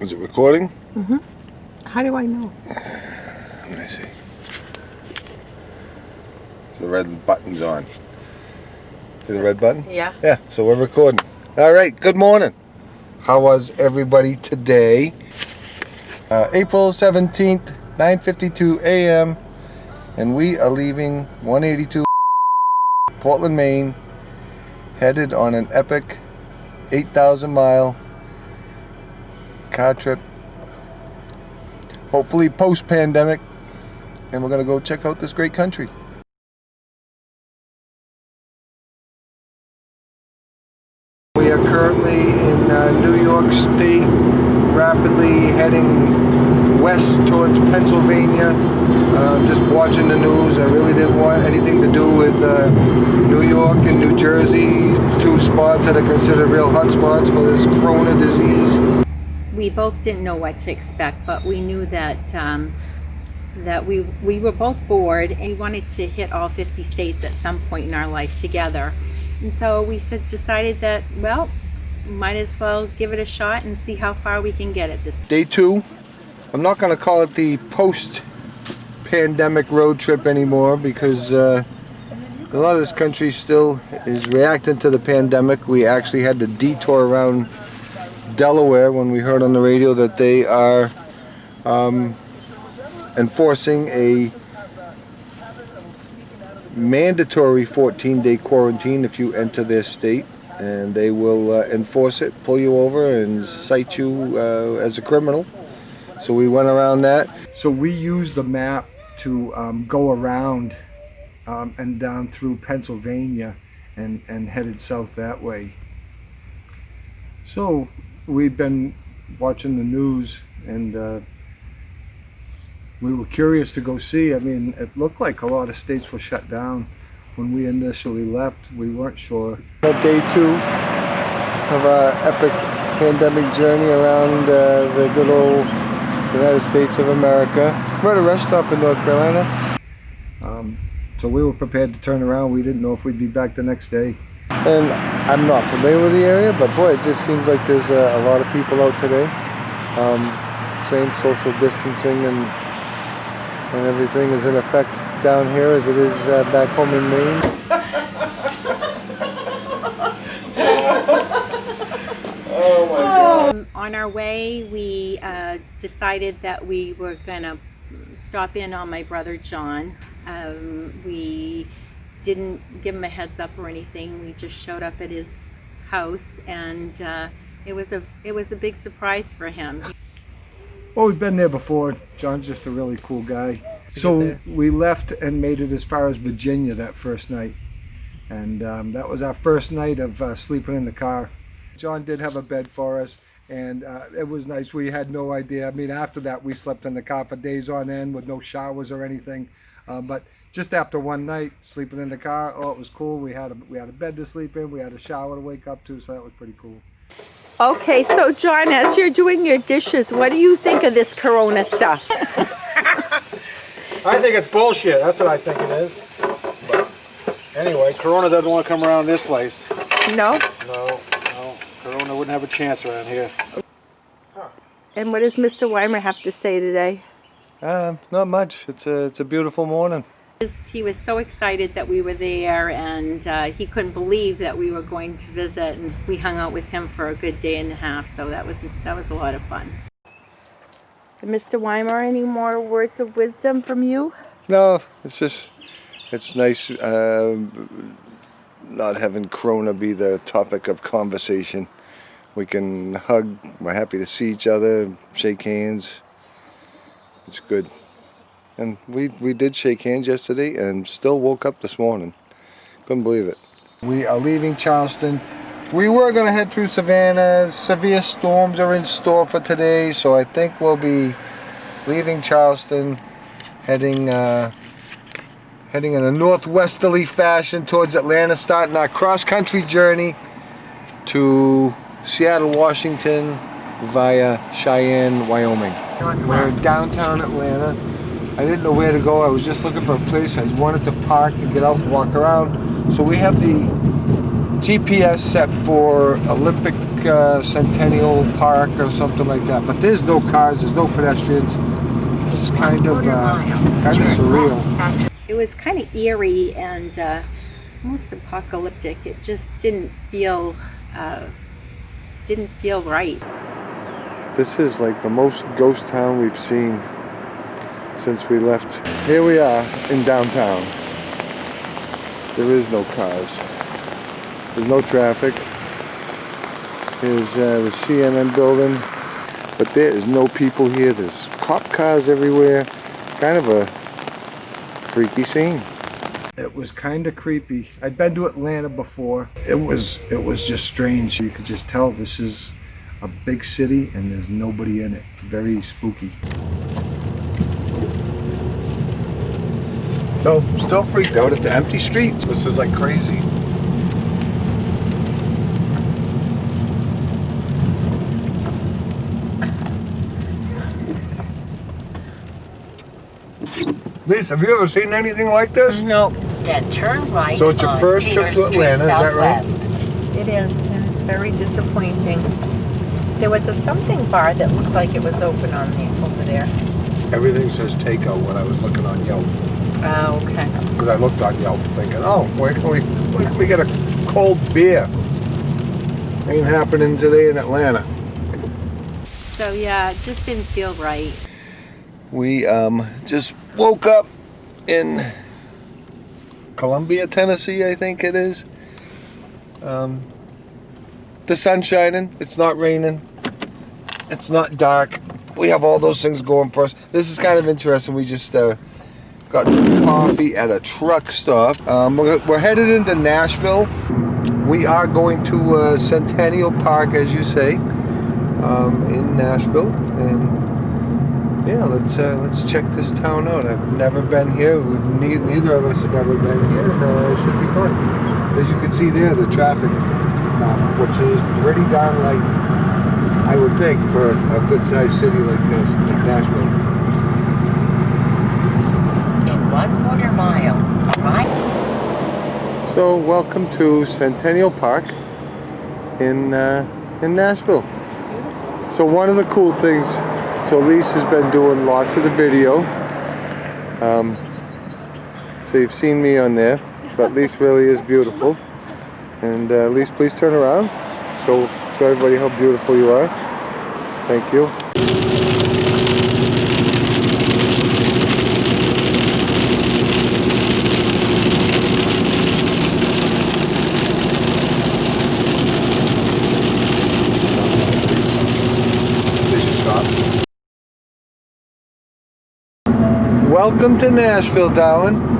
Is it recording? Mm-hmm. How do I know? Let me see. So the red button's on. See the red button? Yeah. Yeah, so we're recording. All right, good morning. How was everybody today? April 17th, 9:52 a.m. And we are leaving 182 Portland, Maine, headed on an epic 8,000 mile car trip. Hopefully post-pandemic. And we're going to go check out this great country. We are currently in New York State, rapidly heading west towards Pennsylvania. Just watching the news. I really didn't want anything to do with New York and New Jersey, two spots that are considered real hot spots for this corona disease. We both didn't know what to expect, but we knew that we were both bored and we wanted to hit all 50 states at some point in our life together. And so we decided that, well, might as well give it a shot and see how far we can get at this. Day two. I'm not going to call it the post-pandemic road trip anymore because a lot of this country still is reacting to the pandemic. We actually had to detour around Delaware when we heard on the radio that they are enforcing a mandatory 14-day quarantine if you enter their state, and they will enforce it, pull you over and cite you as a criminal. So we went around that. So we used the map to go around and down through Pennsylvania and headed south that way. So we've been watching the news and we were curious to go see. I mean, it looked like a lot of states were shut down when we initially left. We weren't sure. Day two of our epic pandemic journey around the good old United States of America. We're at a rest stop in North Carolina. So we were prepared to turn around. We didn't know if we'd be back the next day. And I'm not familiar with the area, but boy, it just seems like there's a lot of people out today. Same social distancing and everything is in effect down here as it is back home in Maine. Oh my God. On our way, we decided that we were going to stop in on my brother John. We didn't give him a heads up or anything. We just showed up at his house, and it was a big surprise for him. Well, we've been there before. John's just a really cool guy. So we left and made it as far as Virginia that first night. And that was our first night of sleeping in the car. John did have a bed for us, and it was nice. We had no idea. I mean, after that, we slept in the car for days on end with no showers or anything. But just after one night sleeping in the car, oh, it was cool. We had a bed to sleep in. We had a shower to wake up to, so that was pretty cool. Okay, so John, as you're doing your dishes, what do you think of this corona stuff? I think it's bullshit. That's what I think it is. But anyway, corona doesn't want to come around this place. No? No. Corona wouldn't have a chance around here. And what does Mr. Weimer have to say today? Not much. It's a beautiful morning. He was so excited that we were there, and he couldn't believe that we were going to visit, and we hung out with him for a good day and a half, so that was a lot of fun. Mr. Weimer, any more words of wisdom from you? No, it's nice not having corona be the topic of conversation. We can hug, we're happy to see each other, shake hands. It's good. And we did shake hands yesterday and still woke up this morning. Couldn't believe it. We are leaving Charleston. We were going to head through Savannah. Severe storms are in store for today, so I think we'll be leaving Charleston, heading in a northwesterly fashion towards Atlanta, starting our cross-country journey to Seattle, Washington via Cheyenne, Wyoming. We're in downtown Atlanta. I didn't know where to go. I was just looking for a place. I wanted to park and get out and walk around. So we have the GPS set for Olympic Centennial Park or something like that. But there's no cars, there's no pedestrians. It's kind of surreal. It was kind of eerie and almost apocalyptic. It just didn't feel right. This is like the most ghost town we've seen since we left. Here we are in downtown. There is no cars. There's no traffic. Here's the CNN building. But there is no people here. There's cop cars everywhere. Kind of a freaky scene. It was kind of creepy. I'd been to Atlanta before. It was just strange. You could just tell this is a big city and there's nobody in it. Very spooky. So, still freaked out at the empty streets. This is like crazy. Lise, have you ever seen anything like this? No. Then turn right. So it's your on first trip to Pierce Street Atlanta, is that right? Southwest. It is, and it's very disappointing. There was a something bar that looked like it was open over there. Everything says takeout when I was looking on Yelp. Oh, okay. Because I looked on Yelp thinking, oh, where can we get a cold beer? Ain't happening today in Atlanta. So yeah, it just didn't feel right. We just woke up in Columbia, Tennessee, I think it is. The sun's shining, it's not raining, it's not dark. We have all those things going for us. This is kind of interesting. We just got some coffee at a truck stop. We're headed into Nashville. We are going to Centennial Park, as you say, in Nashville. And yeah, let's check this town out. I've never been here. Neither of us have ever been here, and it should be fun. As you can see there, the traffic, which is pretty darn light, I would think, for a good-sized city like this, like Nashville. In 1/4 mile, right. So, welcome to Centennial Park in Nashville. So, one of the cool things. So Lise has been doing lots of the video. So you've seen me on there, but Lise really is beautiful. And Lise, please turn around. Show everybody how beautiful you are. Thank you. Welcome to Nashville, darling.